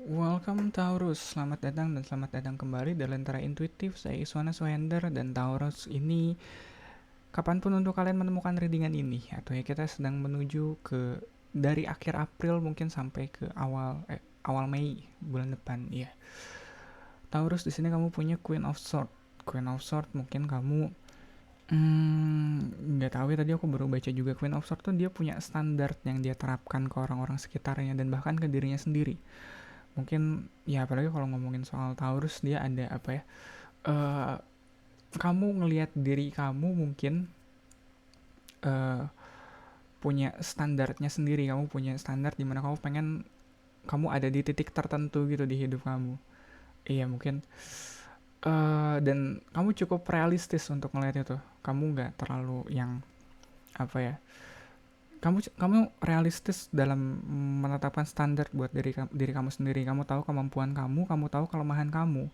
Welcome Taurus, selamat datang dan selamat datang kembali di Lentera Intuitif. Saya Iswana Sohender dan Taurus ini kapanpun untuk kalian menemukan readingan ini, atau ya kita sedang menuju ke dari akhir April mungkin sampai ke awal Mei bulan depan. Ya, Taurus di sini kamu punya Queen of Swords. Queen of Swords mungkin kamu nggak tahu ya, tadi aku baru baca juga Queen of Swords tuh dia punya standar yang dia terapkan ke orang-orang sekitarnya dan bahkan ke dirinya sendiri. Mungkin ya apalagi kalau ngomongin soal Taurus, dia ada apa ya, eh kamu ngelihat diri kamu mungkin eh punya standarnya sendiri. Kamu punya standar di mana kamu pengen kamu ada di titik tertentu gitu di hidup kamu. Iya mungkin dan kamu cukup realistis untuk ngelihat itu. Kamu nggak terlalu yang apa ya, kamu realistis dalam menetapkan standar buat diri kamu sendiri. Kamu tahu kemampuan kamu tahu kelemahan kamu.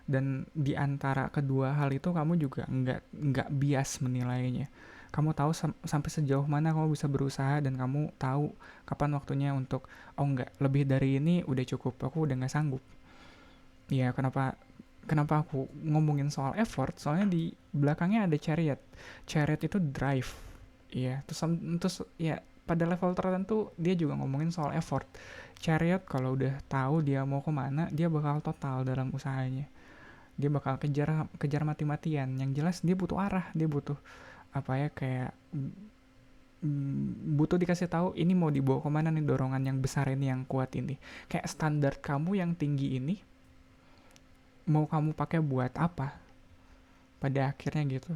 Dan di antara kedua hal itu kamu juga nggak bias menilainya. Kamu tahu sampai sejauh mana kamu bisa berusaha, dan kamu tahu kapan waktunya untuk oh nggak, lebih dari ini udah cukup, aku udah nggak sanggup. Ya kenapa kenapa aku ngomongin soal effort, soalnya di belakangnya ada chariot. Chariot itu drive. Iya, terus ya pada level tertentu dia juga ngomongin soal effort. Chariot kalau udah tahu dia mau kemana, dia bakal total dalam usahanya. Dia bakal kejar kejar mati-matian. Yang jelas dia butuh arah, dia butuh apa ya, kayak butuh dikasih tahu ini mau dibawa kemana nih, dorongan yang besar ini, yang kuat ini. Kayak standar kamu yang tinggi ini mau kamu pakai buat apa pada akhirnya gitu.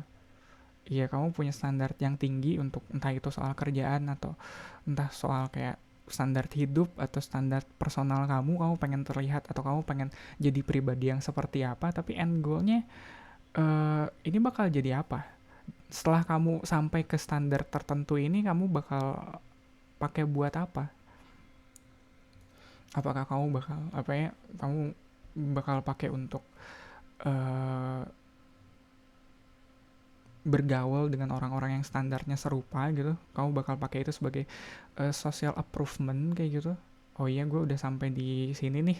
Iya, kamu punya standar yang tinggi untuk entah itu soal kerjaan atau entah soal kayak standar hidup atau standar personal kamu pengen terlihat atau kamu pengen jadi pribadi yang seperti apa, tapi end goalnya ini bakal jadi apa setelah kamu sampai ke standar tertentu ini, kamu bakal pakai buat apa. Apakah kamu bakal apa ya, kamu bakal pakai untuk uh, bergaul dengan orang-orang yang standarnya serupa gitu. Kamu bakal pakai itu sebagai social improvement kayak gitu. Oh iya, gue udah sampai di sini nih,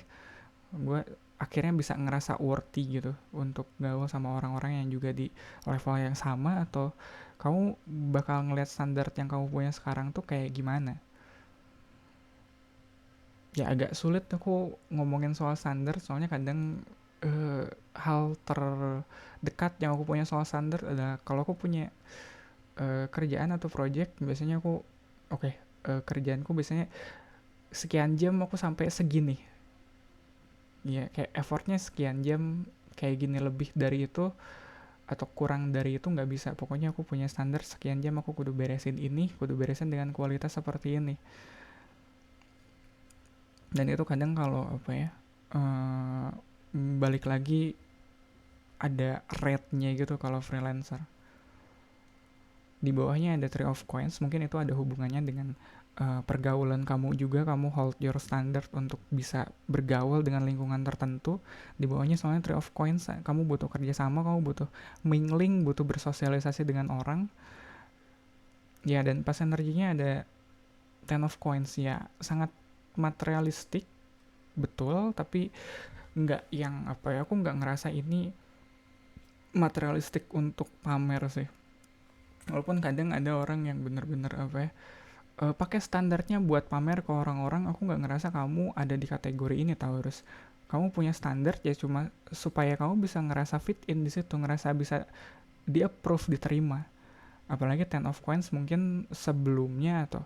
gue akhirnya bisa ngerasa worthy gitu untuk gaul sama orang-orang yang juga di level yang sama. Atau kamu bakal ngeliat standar yang kamu punya sekarang tuh kayak gimana. Ya agak sulit aku ngomongin soal standar, soalnya kadang hal terdekat yang aku punya soal standar adalah kalau aku punya kerjaan atau project. Biasanya aku oke, kerjaanku biasanya sekian jam aku sampai segini. Ya kayak effortnya sekian jam, kayak gini, lebih dari itu atau kurang dari itu nggak bisa. Pokoknya aku punya standar sekian jam, aku kudu beresin ini, kudu beresin dengan kualitas seperti ini. Dan itu kadang kalau apa ya, uh, balik lagi ada rate-nya gitu kalau freelancer. Di bawahnya ada Three of Coins, mungkin itu ada hubungannya dengan pergaulan kamu juga. Kamu hold your standard untuk bisa bergaul dengan lingkungan tertentu. Di bawahnya soalnya Three of Coins, kamu butuh kerjasama, kamu butuh mingling, butuh bersosialisasi dengan orang. Ya, dan pas energinya ada Ten of Coins, ya sangat materialistik, betul, tapi nggak yang apa ya, aku nggak ngerasa ini materialistik untuk pamer sih. Walaupun kadang ada orang yang bener-bener apa ya, pakai standarnya buat pamer ke orang-orang. Aku nggak ngerasa kamu ada di kategori ini, Taurus. Kamu punya standar ya cuma supaya kamu bisa ngerasa fit in di situ, ngerasa bisa di approve, diterima. Apalagi Ten of Coins mungkin sebelumnya atau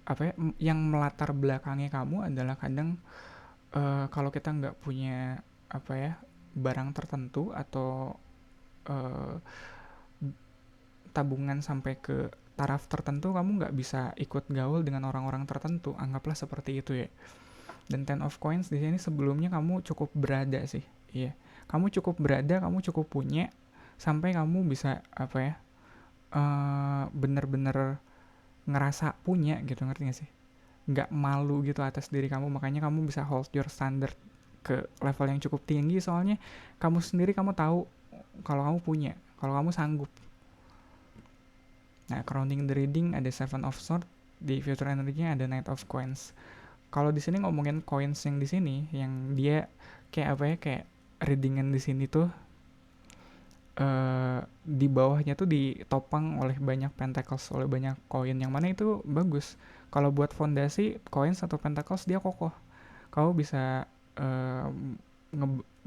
apa ya, yang melatar belakangi kamu adalah kadang kalau kita nggak punya apa ya, barang tertentu atau uh, tabungan sampai ke taraf tertentu, kamu nggak bisa ikut gaul dengan orang-orang tertentu. Anggaplah seperti itu ya. Dan Ten of Coins di sini sebelumnya kamu cukup berada sih. Iya. Kamu cukup berada, kamu cukup punya sampai kamu bisa apa ya? Bener-bener ngerasa punya gitu, ngerti gak sih? Nggak malu gitu atas diri kamu, makanya kamu bisa hold your standard ke level yang cukup tinggi. Soalnya kamu sendiri, kamu tahu kalau kamu punya, kalau kamu sanggup. Nah, crowning the reading ada Seven of Swords, di future energy ada Knight of Coins. Kalau di sini ngomongin coins yang di sini, yang dia kayak apa ya, kayak readingan di sini tuh di bawahnya tuh ditopang oleh banyak pentacles, oleh banyak koin, yang mana itu bagus. Kalau buat fondasi, coins atau pentacles dia kokoh. Kau bisa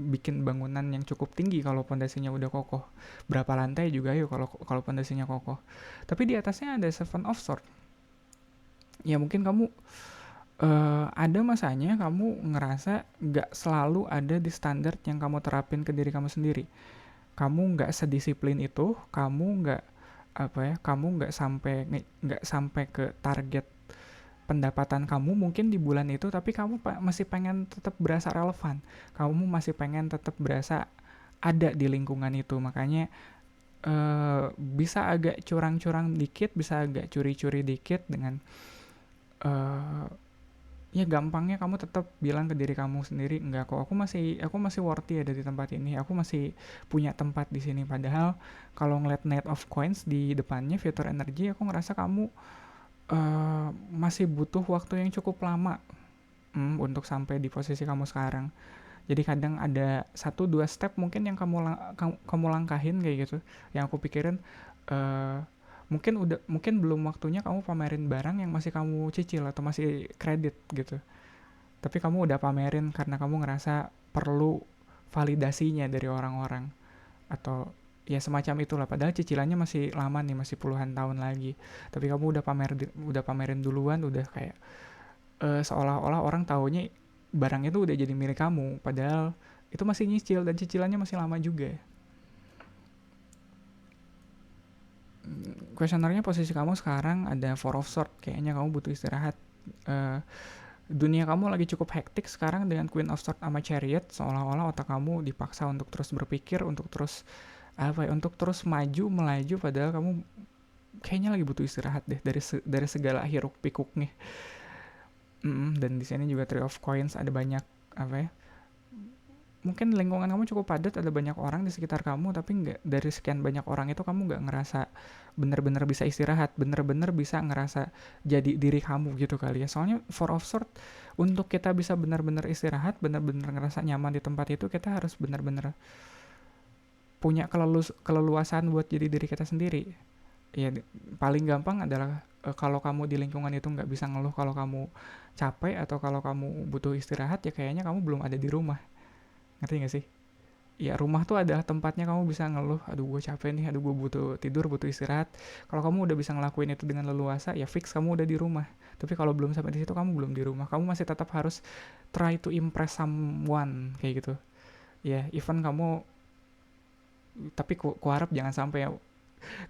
bikin bangunan yang cukup tinggi kalau pondasinya udah kokoh. Berapa lantai juga yuk kalau pondasinya kokoh. Tapi di atasnya ada Seven of Swords. Ya mungkin kamu ada masanya kamu ngerasa nggak selalu ada di standar yang kamu terapin ke diri kamu sendiri. Kamu nggak sedisiplin itu, kamu nggak apa ya, kamu nggak sampai ke target pendapatan kamu mungkin di bulan itu, tapi kamu masih pengen tetap berasa relevan, kamu masih pengen tetap berasa ada di lingkungan itu. Makanya bisa agak curang-curang dikit, bisa agak curi-curi dikit dengan ya gampangnya kamu tetap bilang ke diri kamu sendiri, enggak kok, aku masih worthy ada di tempat ini, aku masih punya tempat di sini. Padahal kalau ngeliat Knight of Coins di depannya Future Energy, aku ngerasa kamu masih butuh waktu yang cukup lama untuk sampai di posisi kamu sekarang. Jadi kadang ada 1-2 step mungkin yang kamu langkahin kayak gitu. Yang aku pikirin mungkin belum waktunya kamu pamerin barang yang masih kamu cicil atau masih kredit gitu. Tapi kamu udah pamerin karena kamu ngerasa perlu validasinya dari orang-orang atau ya semacam itulah, padahal cicilannya masih lama nih, masih puluhan tahun lagi. Tapi kamu udah pamerin duluan, udah kayak seolah-olah orang taunya barang itu udah jadi milik kamu, padahal itu masih nyicil dan cicilannya masih lama juga. Kuesionernya posisi kamu sekarang ada Four of Swords, kayaknya kamu butuh istirahat. Dunia kamu lagi cukup hektik sekarang dengan Queen of Swords sama Chariot, seolah-olah otak kamu dipaksa untuk terus berpikir, untuk terus untuk terus maju melaju, padahal kamu kayaknya lagi butuh istirahat deh dari segala hiruk pikuknya. Dan di sini juga Three of Coins, ada banyak apa ya, mungkin lingkungan kamu cukup padat, ada banyak orang di sekitar kamu, tapi nggak, dari sekian banyak orang itu kamu nggak ngerasa bener-bener bisa istirahat, bener-bener bisa ngerasa jadi diri kamu gitu kali ya. Soalnya Four of Swords, untuk kita bisa bener-bener istirahat, bener-bener ngerasa nyaman di tempat itu, kita harus bener-bener punya keleluasan buat jadi diri kita sendiri. Ya paling gampang adalah kalau kamu di lingkungan itu nggak bisa ngeluh kalau kamu capek atau kalau kamu butuh istirahat, ya kayaknya kamu belum ada di rumah. Ngerti gak sih? Ya rumah tuh adalah tempatnya kamu bisa ngeluh, aduh gue capek nih, aduh gue butuh tidur, butuh istirahat. Kalau kamu udah bisa ngelakuin itu dengan leluasa, ya fix kamu udah di rumah. Tapi kalau belum sampai di situ, kamu belum di rumah, kamu masih tetap harus try to impress someone kayak gitu. Ya even kamu, tapi ku harap jangan sampai ya.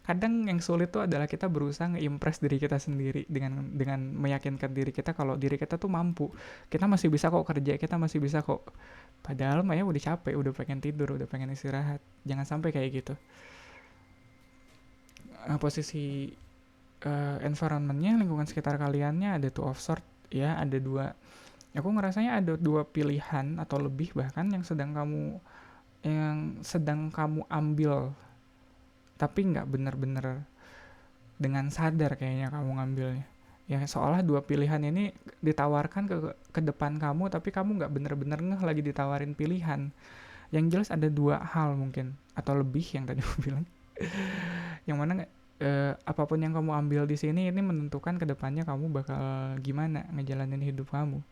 Kadang yang sulit tuh adalah kita berusaha nge-impress diri kita sendiri dengan meyakinkan diri kita kalau diri kita tuh mampu, kita masih bisa kok kerja, kita masih bisa kok. Padahal Maya udah capek, udah pengen tidur, udah pengen istirahat. Jangan sampai kayak gitu. Posisi environmentnya, lingkungan sekitar kaliannya ada Two of Swords, ya ada dua. Aku ngerasanya ada dua pilihan atau lebih bahkan yang sedang kamu ambil, tapi nggak bener-bener dengan sadar kayaknya kamu ngambilnya. Ya seolah dua pilihan ini ditawarkan ke depan kamu, tapi kamu nggak bener-bener ngeh lagi ditawarin pilihan. Yang jelas ada dua hal mungkin atau lebih yang tadi aku bilang. Yang mana apapun yang kamu ambil di sini ini menentukan kedepannya kamu bakal gimana ngejalanin hidup kamu.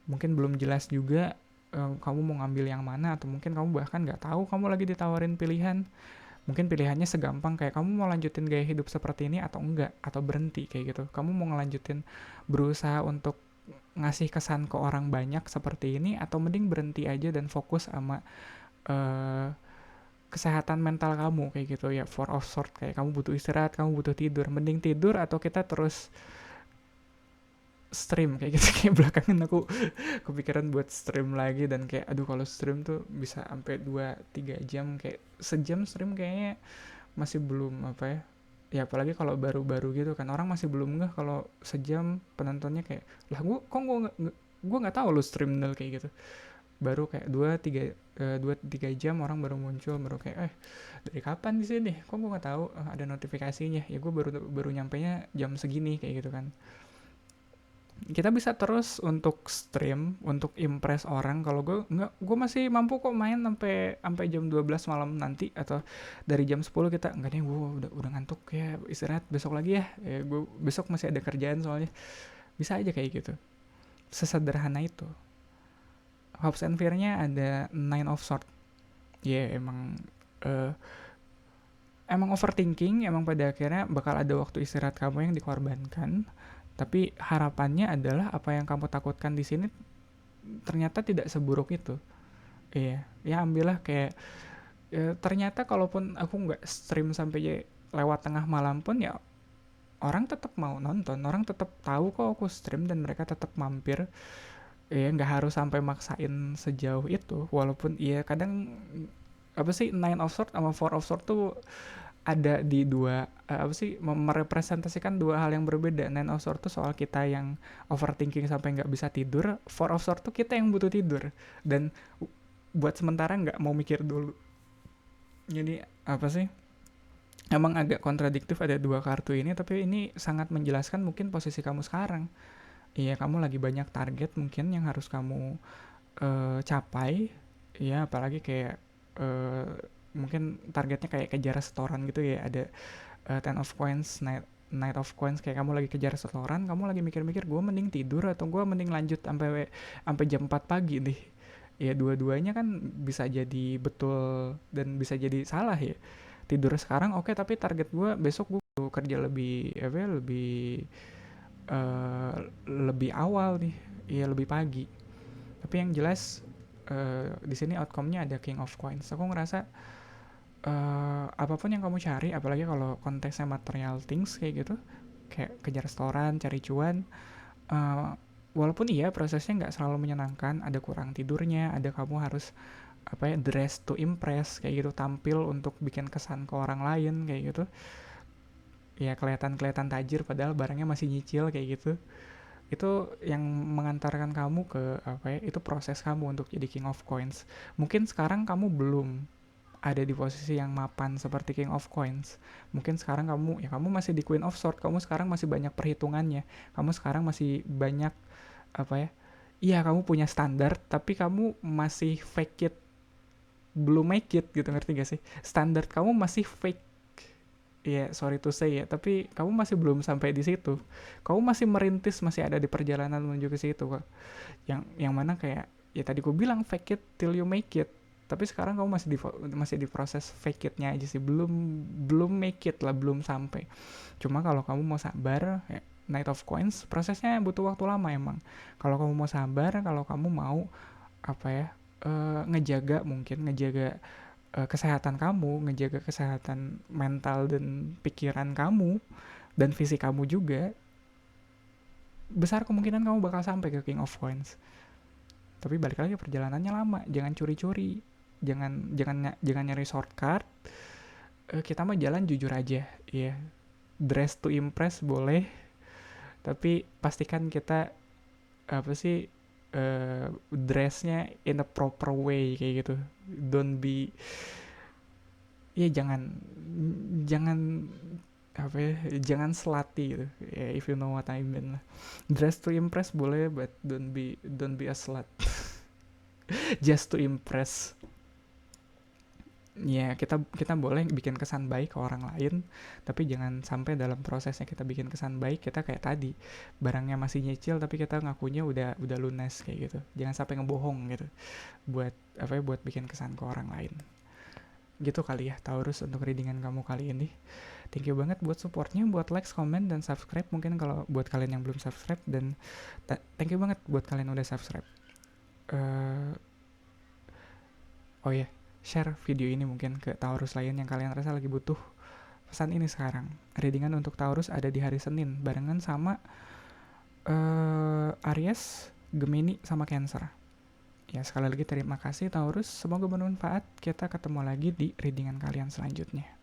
Mungkin belum jelas juga kamu mau ngambil yang mana, atau mungkin kamu bahkan nggak tahu kamu lagi ditawarin pilihan. Mungkin pilihannya segampang kayak kamu mau lanjutin gaya hidup seperti ini atau enggak, atau berhenti kayak gitu. Kamu mau ngelanjutin berusaha untuk ngasih kesan ke orang banyak seperti ini, atau mending berhenti aja dan fokus sama kesehatan mental kamu kayak gitu ya. Four of Swords, kayak kamu butuh istirahat, kamu butuh tidur, mending tidur atau kita terus stream kayak gitu. Kayak belakangan aku kepikiran buat stream lagi, dan kayak aduh kalau stream tuh bisa sampai 2-3 jam, kayak sejam stream kayaknya masih belum apa ya. Ya apalagi kalau baru-baru gitu kan, orang masih belum ngeh kalau sejam penontonnya, kayak lah gue nggak tahu lu stream nol kayak gitu. Baru kayak 2-3 jam orang baru muncul, baru kayak dari kapan di sini, kok gue nggak tahu ada notifikasinya. Ya gue baru nyampe nya jam segini kayak gitu kan. Kita bisa terus untuk stream, untuk impress orang. Kalau gue nggak, gue masih mampu kok main sampai sampai jam 12 malam nanti, atau dari jam 10 kita enggak nih, gue udah ngantuk ya, istirahat besok lagi ya. Gue besok masih ada kerjaan soalnya. Bisa aja kayak gitu. Sesederhana itu. Hopes and fear-nya ada Nine of Swords. Ya emang eh, emang overthinking, emang pada akhirnya bakal ada waktu istirahat kamu yang dikorbankan. Tapi harapannya adalah apa yang kamu takutkan di sini ternyata tidak seburuk itu. Iya, ya ambillah kayak ternyata kalaupun aku nggak stream sampai lewat tengah malam pun ya orang tetap mau nonton, orang tetap tahu kok aku stream dan mereka tetap mampir. Ya nggak harus sampai maksain sejauh itu, walaupun iya kadang apa sih, Nine of Swords sama Four of Swords tuh ada di dua apa sih, merepresentasikan dua hal yang berbeda. Nine of Swords tuh soal kita yang overthinking sampai nggak bisa tidur. Four of Swords tuh kita yang butuh tidur dan buat sementara nggak mau mikir dulu. Jadi apa sih, emang agak kontradiktif ada dua kartu ini, tapi ini sangat menjelaskan mungkin posisi kamu sekarang. Iya, kamu lagi banyak target mungkin yang harus kamu capai. Iya, apalagi kayak uh, mungkin targetnya kayak kejar setoran gitu ya. Ada Ten of Coins, Knight of Coins, kayak kamu lagi kejar setoran, kamu lagi mikir-mikir gue mending tidur atau gue mending lanjut sampai sampai jam 4 pagi nih. Ya dua-duanya kan bisa jadi betul dan bisa jadi salah ya. Tidur sekarang oke, tapi target gue besok gue kerja lebih apa ya, uh, lebih awal nih, ya lebih pagi. Tapi yang jelas di sini outcome-nya ada King of Coins. Aku ngerasa apapun yang kamu cari, apalagi kalau konteksnya material things kayak gitu, kayak kejar restoran, cari cuan, uh, walaupun iya prosesnya nggak selalu menyenangkan, ada kurang tidurnya, ada kamu harus apa ya, dress to impress kayak gitu, tampil untuk bikin kesan ke orang lain kayak gitu, ya kelihatan tajir padahal barangnya masih nyicil kayak gitu. Itu yang mengantarkan kamu ke apa ya, itu proses kamu untuk jadi King of Coins. Mungkin sekarang kamu belum ada di posisi yang mapan seperti King of Coins. Mungkin sekarang kamu masih di Queen of Swords, kamu sekarang masih banyak perhitungannya. Kamu sekarang masih banyak apa ya? Iya, kamu punya standar tapi kamu masih fake it, belum make it gitu, ngerti gak sih? Standar kamu masih fake. Ya, sorry to say ya, tapi kamu masih belum sampai di situ. Kamu masih merintis, masih ada di perjalanan menuju ke situ kok. Yang mana kayak ya tadi gue bilang fake it till you make it. Tapi sekarang kamu masih di proses fake it-nya aja sih, belum belum make it lah, belum sampai. Cuma kalau kamu mau sabar, ya, Knight of Coins prosesnya butuh waktu lama emang. Kalau kamu mau sabar, kalau kamu mau apa ya, ngejaga kesehatan kamu, ngejaga kesehatan mental dan pikiran kamu dan fisik kamu juga, besar kemungkinan kamu bakal sampai ke King of Coins. Tapi balik lagi, perjalanannya lama, jangan curi-curi, jangan nyari shortcut. Kita mah jalan jujur aja ya. Dress to impress boleh, tapi pastikan kita apa sih, dressnya in a proper way kayak gitu. Don't be, ya jangan apa ya, jangan slutty gitu ya, if you know what I mean lah. Dress to impress boleh, but don't be a slut. Just to impress. Ya, kita boleh bikin kesan baik ke orang lain, tapi jangan sampai dalam prosesnya kita bikin kesan baik kita kayak tadi, barangnya masih nyicil tapi kita ngakunya udah lunas kayak gitu. Jangan sampai ngebohong gitu buat apa ya, buat bikin kesan ke orang lain. Gitu kali ya Taurus untuk readingan kamu kali ini. Thank you banget buat supportnya, buat like, comment, dan subscribe mungkin kalau buat kalian yang belum subscribe, dan thank you banget buat kalian udah subscribe. Oh ya, share video ini mungkin ke Taurus lain yang kalian rasa lagi butuh pesan ini sekarang. Readingan untuk Taurus ada di hari Senin barengan sama Aries, Gemini, sama Cancer. Ya, sekali lagi terima kasih Taurus, semoga bermanfaat. Kita ketemu lagi di readingan kalian selanjutnya.